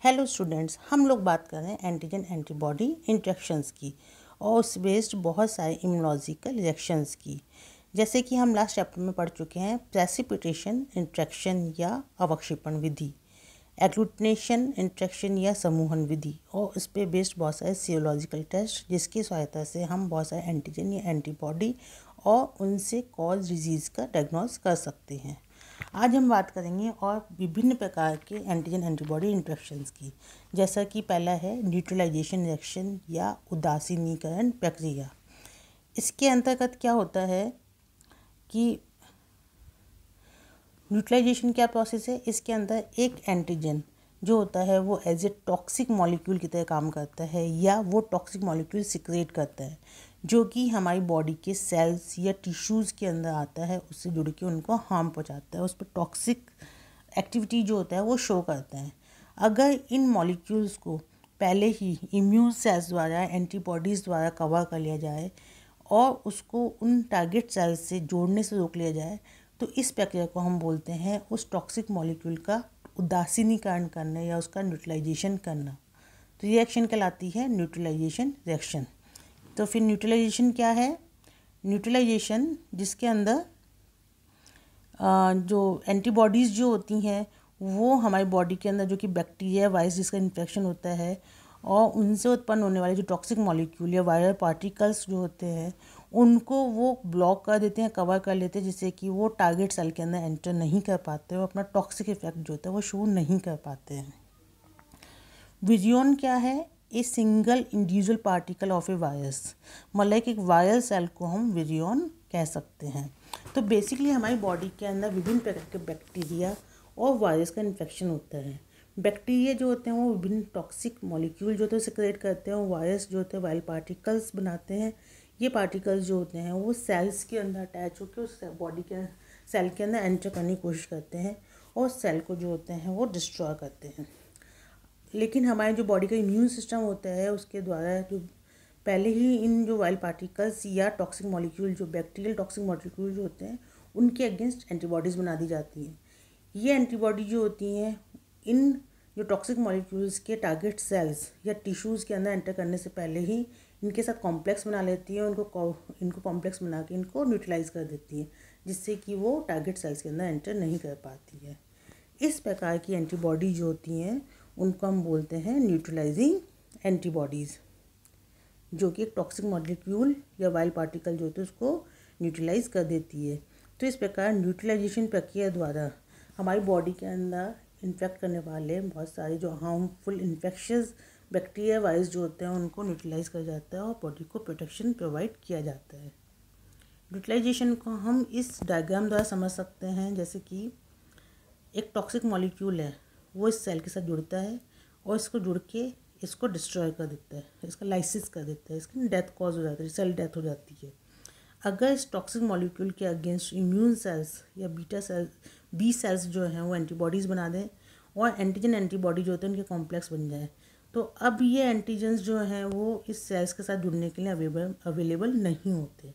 Hello students, हम लोग बात कर रहे हैं एंटीजन एंटीबॉडी इंटरेक्शंस की और उस बेस्ड बहुत सारे इम्यूनोलॉजिकल रिएक्शंस की। जैसे कि हम लास्ट चैप्टर में पढ़ चुके हैं प्रेसिपिटेशन इंटरेक्शन या अवक्षेपण विधि, एग्लूटिनेशन इंटरेक्शन या समूहन विधि, और उस पर बेस्ड बहुत सारे सीरोलॉजिकल टेस्ट जिसकी सहायता से हम बहुत सारे एंटीजन या एंटीबॉडी और उनसे कॉज डिजीज़ का डायग्नोज कर सकते हैं। आज हम बात करेंगे और विभिन्न प्रकार के एंटीजन एंटीबॉडी इंटरेक्शंस की, जैसा कि पहला है न्यूट्रलाइजेशन रिएक्शन या उदासीनीकरण प्रक्रिया। इसके अंतर्गत क्या होता है कि न्यूट्रलाइजेशन क्या प्रोसेस है। इसके अंदर एक एंटीजन जो होता है वो एज ए टॉक्सिक मॉलिक्यूल की तरह काम करता है या वो टॉक्सिक मॉलिक्यूल सिक्रेट करता है जो कि हमारी बॉडी के सेल्स या टिश्यूज़ के अंदर आता है, उससे जुड़ के उनको हार्म पहुंचाता है, उस पर टॉक्सिक एक्टिविटी जो होता है वो शो करता है। अगर इन मॉलिक्यूल्स को पहले ही इम्यून सेल्स द्वारा एंटीबॉडीज़ द्वारा कवर कर लिया जाए और उसको उन टारगेट सेल्स से जोड़ने से रोक लिया जाए तो इस प्रक्रिया को हम बोलते हैं उस टॉक्सिक मॉलिक्यूल का उदासीनीकरण करना या उसका न्यूट्रलाइजेशन करना। तो ये रिएक्शन कहलाती है न्यूट्रलाइजेशन रिएक्शन। तो फिर न्यूट्रलाइजेशन क्या है? न्यूट्रलाइजेशन जिसके अंदर जो एंटीबॉडीज़ जो होती हैं वो हमारी बॉडी के अंदर जो कि बैक्टीरिया वायरस जिसका इन्फेक्शन होता है और उनसे उत्पन्न होने वाले जो टॉक्सिक मॉलिक्यूल या वायरल पार्टिकल्स जो होते हैं उनको वो ब्लॉक कर देते हैं, कवर कर लेते हैं, जिससे कि वो टारगेट सेल के अंदर एंटर नहीं कर पाते और अपना टॉक्सिक इफेक्ट जो होता है वो शो नहीं कर पाते हैं। विजियन क्या है? A single individual particle of A virus, मतलब एक वायरल सेल को हम विजियन कह सकते हैं। तो बेसिकली हमारी बॉडी के अंदर विभिन्न प्रकार के बैक्टीरिया और वायरस का इन्फेक्शन होता है। बैक्टीरिया जो होते हैं वो विभिन्न टॉक्सिक मॉलिक्यूल जो होते हैं सिक्रेट करते हैं और वायरस जो होते हैं वायरल पार्टिकल्स बनाते हैं। ये पार्टिकल्स जो होते हैं वो सेल्स के अंदर अटैच होकर उस बॉडी के सेल के अंदर एंटर करने की कोशिश करते हैं और सेल को जो होते हैं वो डिस्ट्रॉय करते हैं। लेकिन हमारे जो बॉडी का इम्यून सिस्टम होता है उसके द्वारा जो पहले ही इन जो वायरल पार्टिकल्स या टॉक्सिक मॉलिक्यूल जो बैक्टीरियल टॉक्सिक मॉलिक्यूल जो होते हैं उनके अगेंस्ट एंटीबॉडीज़ बना दी जाती हैं। ये एंटीबॉडी जो होती हैं इन जो टॉक्सिक मॉलिक्यूल्स के टारगेट सेल्स या टिश्यूज़ के अंदर एंटर करने से पहले ही इनके साथ कॉम्प्लेक्स बना लेती हैं, इनको कॉम्प्लेक्स बना के इनको न्यूट्रलाइज कर देती हैं, जिससे कि वो टारगेट सेल्स के अंदर एंटर नहीं कर पाती है। इस प्रकार की एंटीबॉडी जो होती हैं उनको हम बोलते हैं न्यूट्रलाइजिंग एंटीबॉडीज़, जो कि एक टॉक्सिक मॉलिक्यूल या वायरल पार्टिकल जो होते हैं उसको न्यूट्रलाइज कर देती है। तो इस प्रकार न्यूट्रलाइजेशन प्रक्रिया द्वारा हमारी बॉडी के अंदर इन्फेक्ट करने वाले बहुत सारे जो हार्मफुल इन्फेक्शंस बैक्टीरिया वायरस जो होते हैं उनको न्यूट्रलाइज कर जाता है और बॉडी को प्रोटेक्शन प्रोवाइड किया जाता है। न्यूट्रलाइजेशन को हम इस डायग्राम द्वारा समझ सकते हैं, जैसे कि एक टॉक्सिक मॉलिक्यूल है वो इस सेल के साथ जुड़ता है और इसको जुड़ के इसको डिस्ट्रॉय कर देता है, इसका लाइसिस कर देता है, इसकी डेथ कॉज हो जाता है, सेल डेथ हो जाती है। अगर इस टॉक्सिक मॉलिक्यूल के अगेंस्ट इम्यून सेल्स या बी सेल्स जो हैं वो एंटीबॉडीज़ बना दें और एंटीजन एंटीबॉडी जो होते हैं उनके कॉम्प्लेक्स बन जाए, तो अब ये एंटीजन्स जो हैं वो इस सेल्स के साथ जुड़ने के लिए अवेलेबल नहीं होते।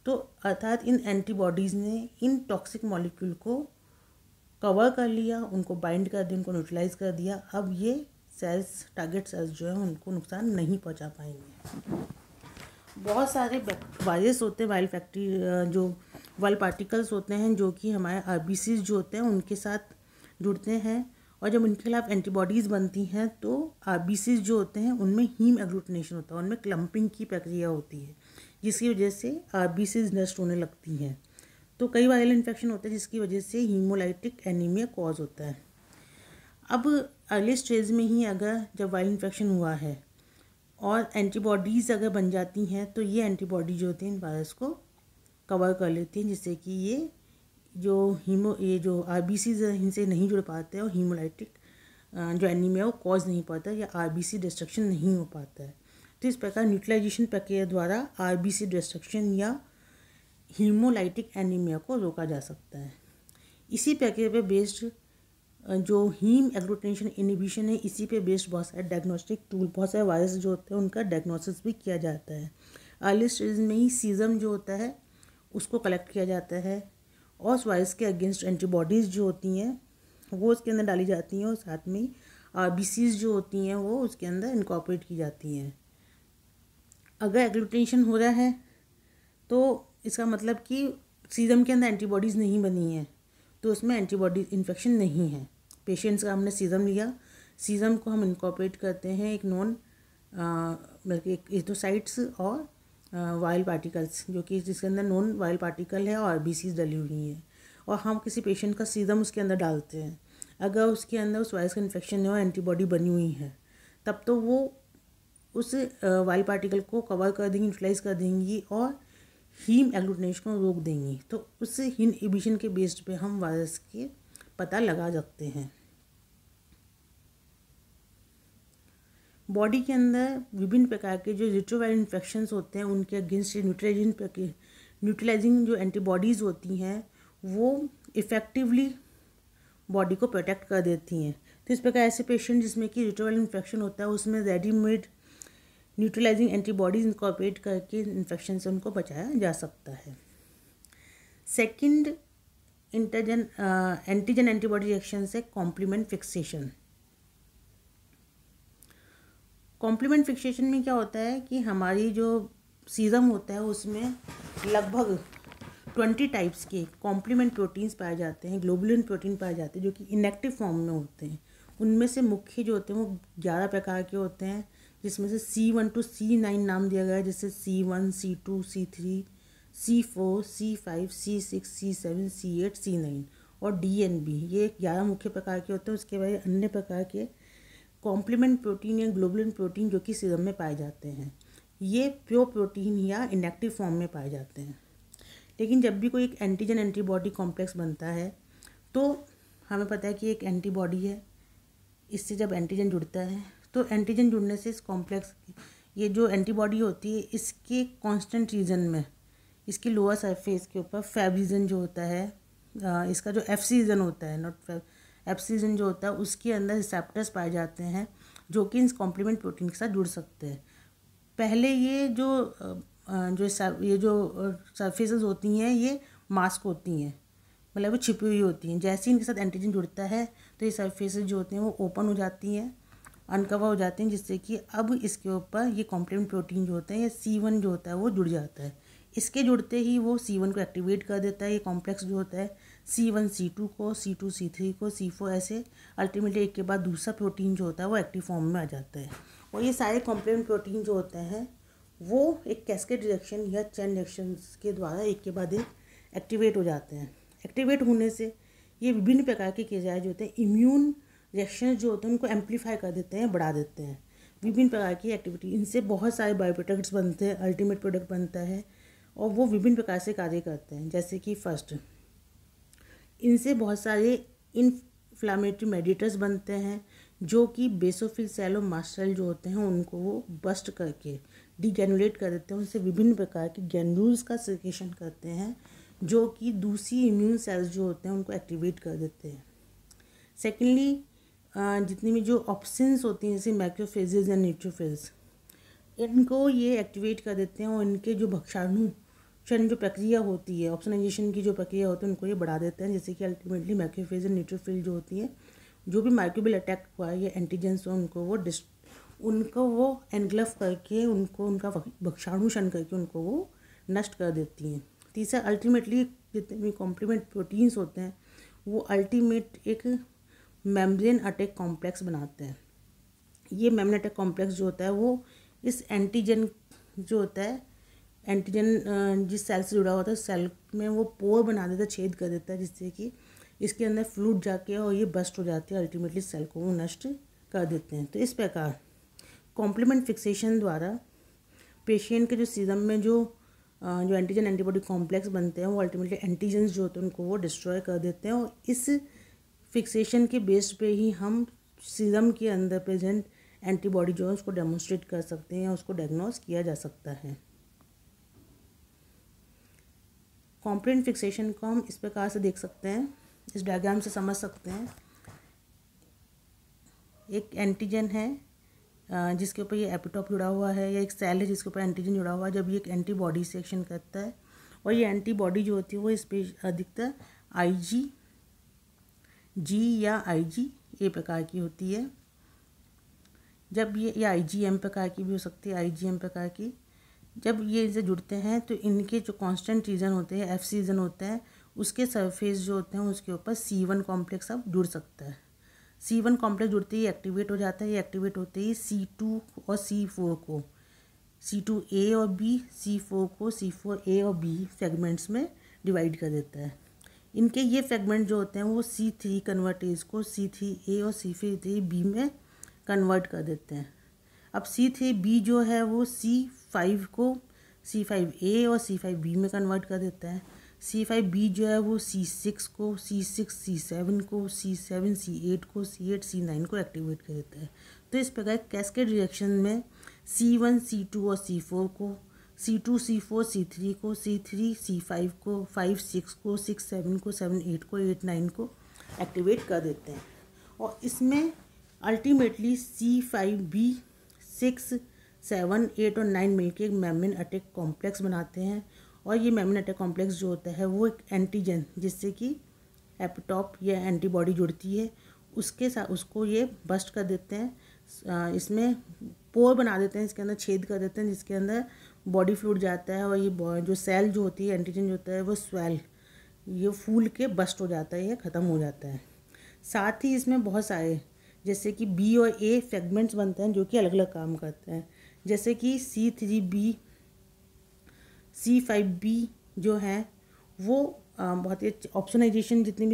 तो अर्थात इन एंटीबॉडीज़ ने इन टॉक्सिक मॉलिक्यूल को कवर कर लिया, उनको बाइंड कर दिया, उनको न्यूट्रलाइज कर दिया। अब ये सेल्स टारगेट सेल्स जो हैं उनको नुकसान नहीं पहुंचा पाएंगे। बहुत सारे वायरस होते हैं, वायरल पार्टिकल्स होते हैं जो कि हमारे आरबीसीज जो होते हैं उनके साथ जुड़ते हैं और जब उनके खिलाफ एंटीबॉडीज़ बनती हैं तो आरबीसीज जो होते हैं उनमें हीम एग्लूटिनेशन होता है, उनमें क्लम्पिंग की प्रक्रिया होती है जिसकी वजह से आरबीसीज नष्ट होने लगती हैं। तो कई वायरल इन्फेक्शन होते हैं जिसकी वजह से हीमोलाइटिक एनीमिया कॉज होता है। अब अर्ली स्टेज में ही अगर जब वायरल इन्फेक्शन हुआ है और एंटीबॉडीज़ अगर बन जाती हैं तो ये एंटीबॉडी जो होती हैं इन वायरस को कवर कर लेती हैं, जिससे कि ये जो आरबीसीज इनसे नहीं जुड़ पाते हैं और हीमोलाइटिक जो एनीमिया वो कॉज नहीं पाता या आरबीसी डिस्ट्रक्शन नहीं हो पाता है। तो इस प्रकार न्यूट्रलाइजेशन प्रक्रिया द्वारा आरबीसी डिस्ट्रक्शन या हीमोलाइटिक एनीमिया को रोका जा सकता है। इसी प्रक्रिया पे बेस्ड जो हीम एग्लूटिनेशन इनहिबिशन है, इसी पे बेस्ड बहुत सारे डायग्नोस्टिक टूल, बहुत सारे वायरस जो होते हैं उनका डायग्नोसिस भी किया जाता है। अर्ली स्टेज में ही सीजम जो होता है उसको कलेक्ट किया जाता है और उस वायरस के अगेंस्ट एंटीबॉडीज़ जो होती हैं वो उसके अंदर डाली जाती हैं और साथ में आरबीसीज जो होती हैं वो उसके अंदर इनकॉर्पोरेट की जाती हैं। अगर एग्लूटिनेशन हो रहा है तो इसका मतलब कि सीरम के अंदर एंटीबॉडीज़ नहीं बनी है, तो उसमें एंटीबॉडी इन्फेक्शन नहीं है। पेशेंट्स का हमने सीरम लिया, सीरम को हम इनकॉर्पोरेट करते हैं एक नॉन मतलब एरिथ्रोसाइट्स और वाइल्ड पार्टिकल्स, जो कि जिसके अंदर नॉन वाइल्ड पार्टिकल है और आरबीसीज डली हुई हैं, और हम किसी पेशेंट का सीरम उसके अंदर डालते हैं। अगर उसके अंदर उस वायरस का इन्फेक्शन है और एंटीबॉडी बनी हुई है, तब तो वो उस वाइल्ड पार्टिकल को कवर कर देंगी, यूटिलाइज कर देंगी और हीम एग्लूटिनेशन को रोक देंगी। तो उस इनहिबिशन के बेस्ड पे हम वायरस के पता लगा सकते हैं। बॉडी के अंदर विभिन्न प्रकार के जो रिट्रोवायरल इन्फेक्शंस होते हैं उनके अगेंस्ट न्यूट्रलाइजिंग जो एंटीबॉडीज़ होती हैं वो इफ़ेक्टिवली बॉडी को प्रोटेक्ट कर देती हैं। तो इस प्रकार ऐसे पेशेंट जिसमें कि रिट्रोवायरल इन्फेक्शन होता है उसमें रेडीमेड न्यूट्रलाइजिंग एंटीबॉडीज इनकॉर्पोरेट करके इन्फेक्शन से उनको बचाया जा सकता है। सेकंड एंटीजन एंटीबॉडी रिएक्शन से कॉम्प्लीमेंट फिक्सेशन। कॉम्प्लीमेंट फिक्सेशन में क्या होता है कि हमारी जो सीरम होता है उसमें लगभग 20 टाइप्स के कॉम्प्लीमेंट प्रोटीन्स पाए जाते हैं, ग्लोबुलिन प्रोटीन पाए जाते हैं जो कि इनएक्टिव फॉर्म में होते हैं। उनमें से मुख्य जो होते हैं वो 11 प्रकार के होते हैं, जिसमें से C1 to C9 नाम दिया गया है, जैसे C1, C2, C3, C4, C5, C6, C7, C8, C9 और DNB। ये 11 मुख्य प्रकार के होते हैं। उसके बाद अन्य प्रकार के कॉम्प्लीमेंट प्रोटीन या ग्लोबुलिन प्रोटीन जो कि सीरम में पाए जाते हैं, ये प्योर प्रोटीन या इनएक्टिव फॉर्म में पाए जाते हैं। लेकिन जब भी कोई एक एंटीजन एंटीबॉडी कॉम्प्लेक्स बनता है तो हमें पता है कि एक एंटीबॉडी है, इससे जब एंटीजन जुड़ता है तो एंटीजन जुड़ने से इस कॉम्प्लेक्स ये जो एंटीबॉडी होती है इसके कांस्टेंट रीजन में, इसकी लोअर सरफेस के ऊपर फैब रीजन जो होता है, इसका जो एफ रीजन होता है, नॉट फैब, एफ रीजन जो होता है उसके अंदर रिसेप्टर्स पाए जाते हैं जो कि इस कॉम्प्लीमेंट प्रोटीन के साथ जुड़ सकते हैं। पहले ये जो सरफेसेस होती हैं ये मास्क होती हैं, मतलब वो छिपी हुई होती हैं। जैसे ही इनके साथ एंटीजन जुड़ता है तो ये सरफेसेस जो होती हैं वो ओपन हो जाती हैं, अनकवर हो जाती हैं, जिससे कि अब इसके ऊपर ये कॉम्प्लीमेंट प्रोटीन जो होता है या C1 जो होता है वो जुड़ जाता है। इसके जुड़ते ही वो C1 को एक्टिवेट कर देता है। ये कॉम्प्लेक्स जो होता है C1 C2 को, C2 C3 को, C4 ऐसे अल्टीमेटली एक के बाद दूसरा प्रोटीन जो होता है वो एक्टिव फॉर्म में आ जाता है। और ये सारे कॉम्प्लीमेंट प्रोटीन जो होते हैं वो एक कैस्केड रिएक्शन या चेन रिएक्शन के द्वारा एक के बाद एक एक्टिवेट हो जाते हैं। एक्टिवेट होने से ये विभिन्न प्रकार की क्रियाएं जो होते हैं, इम्यून रिएक्शन जो होते हैं उनको एम्पलीफाई कर देते हैं, बढ़ा देते हैं। विभिन्न प्रकार की एक्टिविटी, इनसे बहुत सारे बायो प्रोडक्ट्स बनते हैं, अल्टीमेट प्रोडक्ट बनता है और वो विभिन्न प्रकार से कार्य करते हैं। जैसे कि फर्स्ट, इनसे बहुत सारे इन्फ्लामेटरी मेडिएटर्स बनते हैं जो कि बेसोफिल सेल और मास्ट सेल जो होते हैं उनको वो बस्ट करके डीग्रेनुलेट कर देते हैं। उनसे विभिन्न प्रकार के ग्रैन्यूल्स का सिक्रेशन करते हैं जो कि दूसरी इम्यून सेल्स जो होते हैं उनको एक्टिवेट कर देते हैं। सेकेंडली, जितनी भी जो ऑप्शंस होती हैं जैसे मैक्रोफेजेस या न्यूट्रोफिल्स, इनको ये एक्टिवेट कर देते हैं और इनके जो भक्षानुचरण जो प्रक्रिया होती है, ऑप्सनाइजेशन की जो प्रक्रिया होती है उनको ये बढ़ा देते हैं। जैसे कि अल्टीमेटली मैक्रोफेज और न्यूट्रोफिल जो होती है, जो भी माइक्रोबियल अटैक हुआ है या एंटीजेंस हो उनको वो एनग्लफ करके उनका भक्षानुचरण करके उनको वो नष्ट कर देती हैं। तीसरा, अल्टीमेटली जितने भी कॉम्प्लीमेंट प्रोटीन्स होते हैं वो अल्टीमेट एक मेम्ब्रेन अटैक कॉम्प्लेक्स बनाते हैं। ये मेम्ब्रेन अटैक कॉम्प्लेक्स जो होता है वो इस एंटीजन जो होता है, एंटीजन जिस सेल से जुड़ा होता है सेल में वो पोर बना देता है, छेद कर देता है, जिससे कि इसके अंदर फ्लूइड जाके और ये बस्ट हो जाती है, अल्टीमेटली सेल को वो नष्ट कर देते हैं। तो इस प्रकार कॉम्प्लीमेंट फिक्सेशन द्वारा पेशेंट के जो सीरम में जो एंटीजन एंटीबॉडी कॉम्प्लेक्स बनते हैं वो अल्टीमेटली एंटीजन्स जो होते हैं उनको वो डिस्ट्रॉय कर देते हैं और इस फिक्सेशन के बेस पे ही हम सीरम के अंदर प्रेजेंट एंटीबॉडी जो है उसको डेमोन्स्ट्रेट कर सकते हैं, उसको डायग्नोस किया जा सकता है। कॉम्प्लीमेंट फिक्सेशन को हम इस प्रकार से देख सकते हैं, इस डायग्राम से समझ सकते हैं। एक एंटीजन है जिसके ऊपर ये एपिटोप जुड़ा हुआ है, या एक सेल है जिसके ऊपर एंटीजन जुड़ा हुआ है। जब ये एक एंटीबॉडी से एक्शन करता है और ये एंटीबॉडी जो होती है वो अधिकतर IgG या IgA प्रकार की होती है। जब ये IgM प्रकार की भी हो सकती है, IgM प्रकार की, जब ये इनसे जुड़ते हैं तो इनके जो कांस्टेंट रीजन होते हैं, FC रीजन होते हैं, उसके सरफेस जो होते हैं उसके ऊपर C1 कॉम्प्लेक्स अब जुड़ सकता है। C1 कॉम्प्लेक्स जुड़ते ही एक्टिवेट हो जाता है। ये एक्टिवेट होते ही C2 और C4 को, C2A और B, C4 को C4A और B सेगमेंट्स में डिवाइड कर देता है। इनके ये सेगमेंट जो होते हैं वो C3 कन्वर्टेज को C3A और C3B में कन्वर्ट कर देते हैं। अब C3B जो है वो C5 को C5A और C5B में कन्वर्ट कर देता है। C5B जो है वो C6 को, C6 C7 को, C7 C8 को, C8 C9 को एक्टिवेट कर देता है। तो इस प्रकार कैस्केड रिएक्शन में C1 C2 और C4 को, C2 C4 C3 को, C3 C5 को, 5 6 को, 6 7 को, 7 8 को, 8 9 को एक्टिवेट कर देते हैं। और इसमें अल्टीमेटली C5B 6 7 8 और 9 मिलकर एक मेम्ब्रेन अटैक कॉम्प्लेक्स बनाते हैं। और ये मेम्ब्रेन अटैक कॉम्प्लेक्स जो होता है वो एक एंटीजन जिससे कि एपिटॉप या एंटीबॉडी जुड़ती है उसके साथ उसको ये बस्ट कर देते हैं। इसमें पोर बना देते हैं, इसके अंदर छेद कर देते हैं जिसके अंदर बॉडी फ्लूइड जाता है और ये जो सेल जो होती है, एंटीजन जो होता है वो स्वेल, ये फूल के बस्ट हो जाता है, ये ख़त्म हो जाता है। साथ ही इसमें बहुत सारे जैसे कि B और A सेगमेंट्स बनते हैं जो कि अलग अलग काम करते हैं। जैसे कि C3B C5B जो हैं वो बहुत ही ऑप्सोनाइजेशन जितनी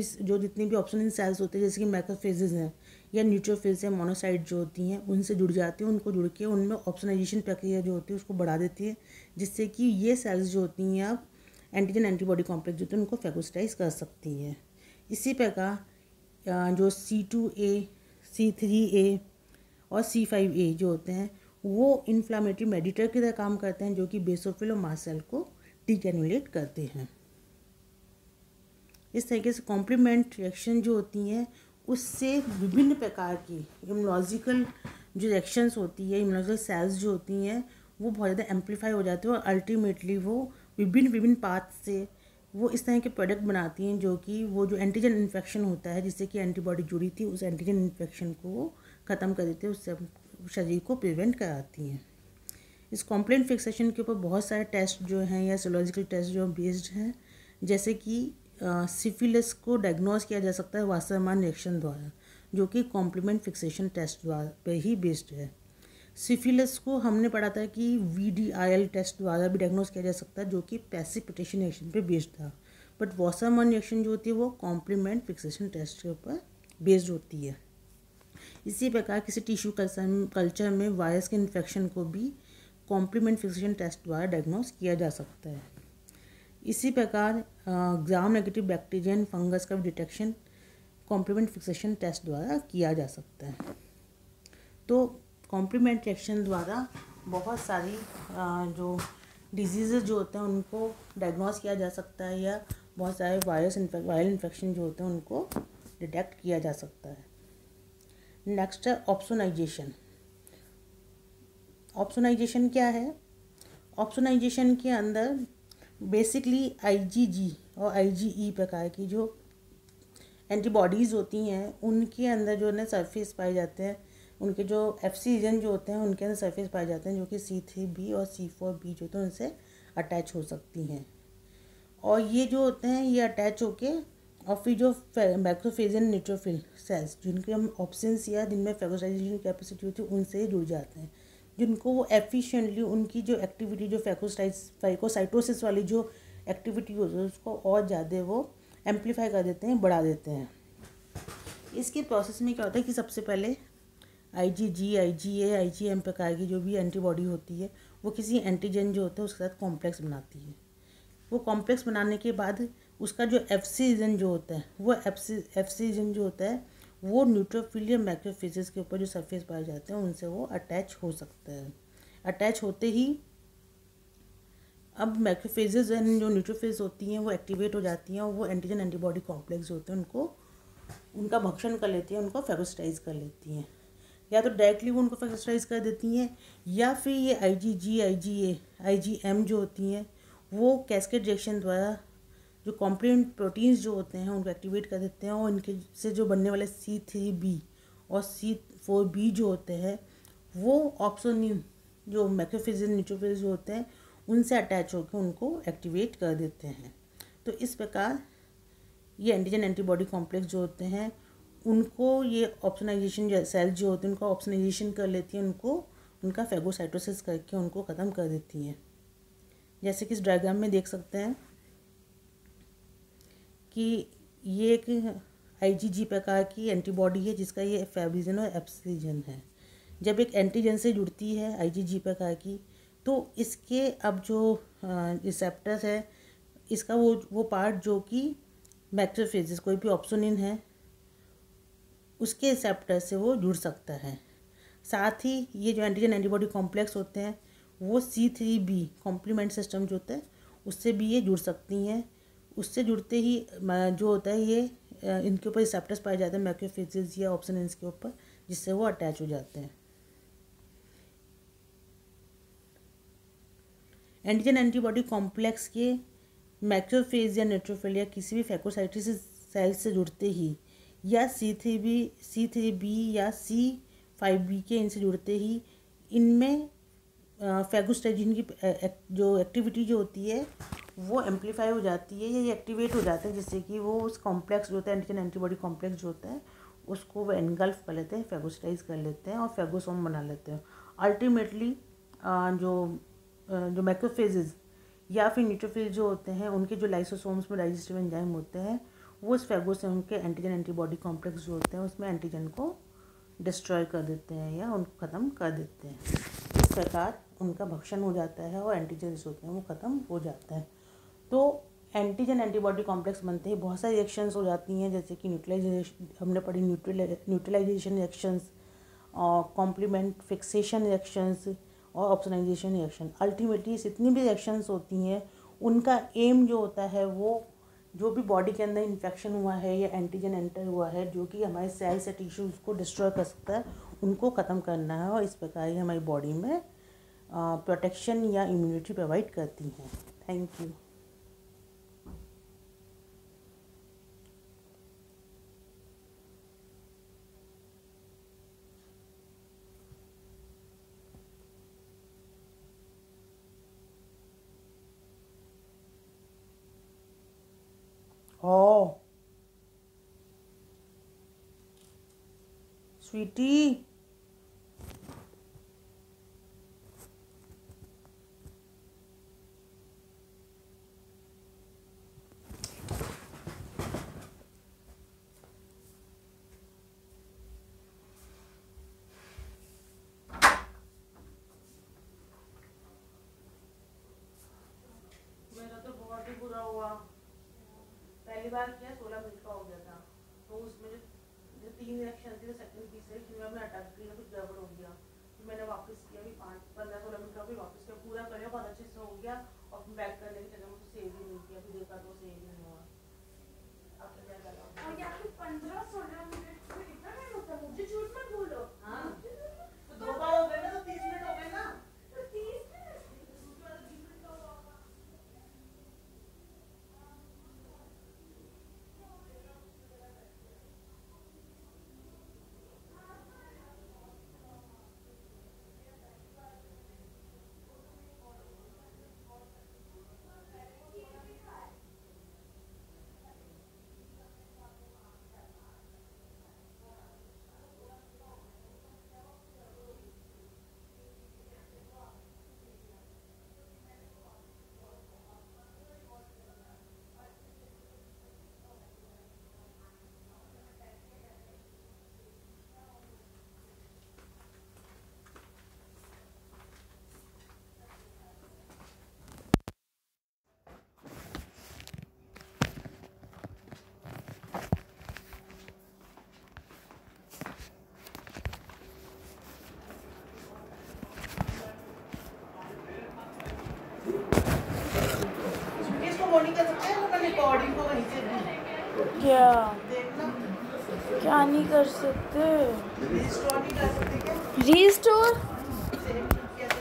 भी ऑप्शनल सेल्स होते हैं जैसे कि मैक्रोफेजेज हैं या न्यूट्रोफिल्स या मोनोसाइट जो होती हैं उनसे जुड़ जाती हैं। उनको जुड़ के उनमें ऑप्सोनाइजेशन प्रक्रिया जो होती है उसको बढ़ा देती है जिससे कि ये सेल्स जो होती हैं अब एंटीजन एंटीबॉडी कॉम्प्लेक्स जो होते हैं उनको फैगोसाइटाइज कर सकती हैं। इसी प्रकार जो C2A C3A और C5A जो होते हैं वो इन्फ्लामेटरी मेडिएटर की तरह काम करते हैं जो कि बेसोफिल और मास्ट सेल को डिग्रेनुलेट करते हैं। इस तरीके से कॉम्प्लीमेंट रिएक्शन जो होती हैं उससे विभिन्न प्रकार की इम्यूनोलॉजिकल जो रिएक्शंस होती है, इम्यूनोलॉजिकल सेल्स जो होती हैं वो बहुत ज़्यादा एम्पलीफाई हो जाती है और अल्टीमेटली वो विभिन्न पाथ से वो इस तरह के प्रोडक्ट बनाती हैं जो कि वो जो एंटीजन इन्फेक्शन होता है जिससे कि एंटीबॉडी जुड़ी थी उस एंटीजन इन्फेक्शन को ख़त्म कर देती है, उससे शरीर को प्रिवेंट कराती हैं। इस कॉम्प्लेंट फिक्सेशन के ऊपर बहुत सारे टेस्ट जो हैं या सीरोलॉजिकल टेस्ट जो बेस्ड हैं, जैसे कि सिफिलिस को डायग्नोज किया जा सकता है वासरमान रिएक्शन द्वारा जो कि कॉम्प्लीमेंट फिक्सेशन टेस्ट द्वारा पे ही बेस्ड है। सिफिलिस को हमने पढ़ा था कि VDIL टेस्ट द्वारा भी डायग्नोज किया जा सकता है जो कि पैसिपिटेशन रिएक्शन पे बेस्ड था। बट वासरमान रिएक्शन जो होती है वो कॉम्प्लीमेंट फिक्सेशन टेस्ट के ऊपर बेस्ड होती है। इसी प्रकार किसी टिश्यू कल्चर में वायरस के इन्फेक्शन को भी कॉम्प्लीमेंट फिक्सेशन टेस्ट द्वारा डायग्नोज किया जा सकता है। इसी प्रकार gram negative bacteria and fungus का डिटेक्शन कॉम्प्लीमेंट फिक्सेशन टेस्ट द्वारा किया जा सकता है। तो कॉम्प्लीमेंट रिएक्शन द्वारा बहुत सारी जो डिजीज़ जो होते हैं उनको डायग्नोज किया जा सकता है या बहुत सारे वायरल इन्फेक्शन जो होते हैं उनको डिटेक्ट किया जा सकता है। नेक्स्ट है ऑप्सोनाइजेशन। ऑप्सोनाइजेशन क्या है? ऑप्सोनाइजेशन के अंदर बेसिकली IgG और IgE प्रकार की जो एंटीबॉडीज़ होती हैं उनके अंदर जो है सरफेस पाए जाते हैं, उनके जो FC रीजन जो होते हैं उनके अंदर सरफेस पाए जाते हैं जो कि C3B और C4B जो होते हैं उनसे अटैच हो सकती हैं। और ये जो होते हैं ये अटैच होके और फिर जो मैक्रोफेज एंड न्यूट्रोफिल सेल्स जिनके हम ऑप्शंस या जिनमें फैगोसाइटेशन कैपेसिटी होती है उनसे जुड़ जाते हैं, जिनको वो एफिशिएंटली उनकी जो एक्टिविटी जो फैगोसाइटोसिस वाली जो एक्टिविटी होती है उसको और ज़्यादा वो एम्पलीफाई कर देते हैं, बढ़ा देते हैं। इसके प्रोसेस में क्या होता है कि सबसे पहले IgG IgA IgM प्रकार की जो भी एंटीबॉडी होती है वो किसी एंटीजन जो होता है उसके साथ कॉम्प्लेक्स बनाती है। वो कॉम्प्लेक्स बनाने के बाद उसका जो FC रीजन जो होता है वो FC रीजन जो होता है वो न्यूट्रोफिल या मैक्रोफेजेस के ऊपर जो सरफेस पाए जाते हैं उनसे वो अटैच हो सकता है। अटैच होते ही अब मैक्रोफेजेस एंड जो न्यूट्रोफिल्स होती हैं वो एक्टिवेट हो जाती हैं और वो एंटीजन एंटीबॉडी कॉम्प्लेक्स जो होते हैं उनको उनका भक्षण कर लेती हैं, उनको फैगोसाइटाइज कर लेती हैं। या तो डायरेक्टली वो उनको फैगोसाइटाइज कर देती हैं या फिर ये IgG IgA IgM जो होती हैं वो कैस्केड रिएक्शन द्वारा जो कॉम्प्लीमेंट प्रोटीन्स जो होते हैं उनको एक्टिवेट कर देते हैं और इनके से जो बनने वाले C3B और C4B जो होते हैं वो ऑप्सोनिन जो मैक्रोफेजेस न्यूट्रोफिल्स जो होते हैं उनसे अटैच होकर उनको एक्टिवेट कर देते हैं। तो इस प्रकार ये एंटीजन एंटीबॉडी कॉम्प्लेक्स जो होते हैं उनको ये ऑप्सोनाइजेशन सेल जो होते हैं उनका ऑप्सोनाइजेशन कर लेती हैं, उनको उनका फेगोसाइटोसिस करके उनको ख़त्म कर देती हैं। जैसे कि इस डायग्राम में देख सकते हैं कि ये एक IgG प्रकार की एंटीबॉडी है जिसका ये फैब्रिजन और एप्सिजन है। जब एक एंटीजन से जुड़ती है IgG प्रकार की तो इसके अब जो रिसेप्टर्स है इसका वो पार्ट जो कि मैक्रोफेजेस कोई भी ऑप्सोनिन है उसके रिसेप्टर से वो जुड़ सकता है। साथ ही ये जो एंटीजन एंटीबॉडी कॉम्प्लेक्स होते हैं वो C3b कॉम्प्लीमेंट सिस्टम जो होता है उससे भी ये जुड़ सकती हैं। उससे जुड़ते ही जो होता है ये इनके ऊपर रिसेप्टर्स पाए जाते हैं मैक्रोफेजेस या ऑप्सोनिन्स के ऊपर, जिससे वो अटैच हो जाते हैं। एंटीजन एंटीबॉडी कॉम्प्लेक्स के मैक्रोफेज या न्यूट्रोफिल या किसी भी फैगोसाइटोसिस सेल से जुड़ते ही या C3b या C5b के इनसे जुड़ते ही इनमें फैगोस्टाइजिन की जो एक्टिविटी जो होती है वो एम्पलीफाई हो जाती है या ये एक्टिवेट हो जाता है, जिससे कि वो उस कॉम्प्लेक्स जो होता है एंटीजन एंटीबॉडी कॉम्प्लेक्स जो होता है उसको वो एनगल्फ कर लेते हैं, फैगोस्टाइज कर लेते हैं और फैगोसोम बना लेते हैं। अल्टीमेटली जो मैक्रोफेजेस या फिर न्यूट्रोफिल जो होते हैं उनके जो लाइसोसोम्स में डाइजेस्टिव एंजाइम होते हैं वो इस फैगोसोम के एंटीजन एंटीबॉडी कॉम्प्लेक्स जो होते हैं उसमें एंटीजन को डिस्ट्रॉय कर देते हैं या उनको ख़त्म कर देते हैं। इस प्रकार उनका भक्षण हो जाता है और एंटीजन जो होते हैं वो ख़त्म हो जाता है। तो एंटीजन एंटीबॉडी कॉम्प्लेक्स बनते ही बहुत सारी रिएक्शंस हो जाती हैं, जैसे कि न्यूट्रलाइजेशन हमने पढ़ी, न्यूट्रलाइजेशन रिएक्शंस और कॉम्प्लीमेंट फिक्सेशन रिएक्शंस और ऑप्सोनाइजेशन रिएक्शन। अल्टीमेटली जितनी भी रिएक्शंस होती हैं उनका एम जो होता है वो जो भी बॉडी के अंदर इन्फेक्शन हुआ है या एंटीजन एंटर हुआ है जो कि हमारे सेल्स या टिश्यूज़ को डिस्ट्रॉय कर सकता है उनको ख़त्म करना है, और इस प्रकार ये हमारी बॉडी में प्रोटेक्शन या इम्यूनिटी प्रोवाइड करती हैं। Thank you. Oh, sweetie. मेरा तो बहुत ही बुरा हुआ। पहली बार किया 16 मिनट का हो गया था, तो उसमें जो 3 रिएक्शन थी सेकंड तीसरे में अटक गई, कुछ गड़बड़ हो गया। तो मैंने वापस किया भी 15-16 मिनट का भी वापस किया, पूरा कर लिया, बहुत अच्छे से हो गया। और बैक करने के चक्कर में तो सेव ही नहीं किया, फिर देखा तो सेव ही नहीं हुआ। अब तो क्या करना और यार 15-16 मिनट में कितना टाइम होता है? मुझे झूठ मत बोलो। हाँ तो 2 बार हो गए ना, तो 30 मिनट हो गए ना। तो 30 नहीं कर सकते हैं, रिकॉर्डिंग को वहीं से भी क्या देखना। क्या नहीं कर सकते? रिस्टोर नहीं कर सकते क्या? रीस्टोर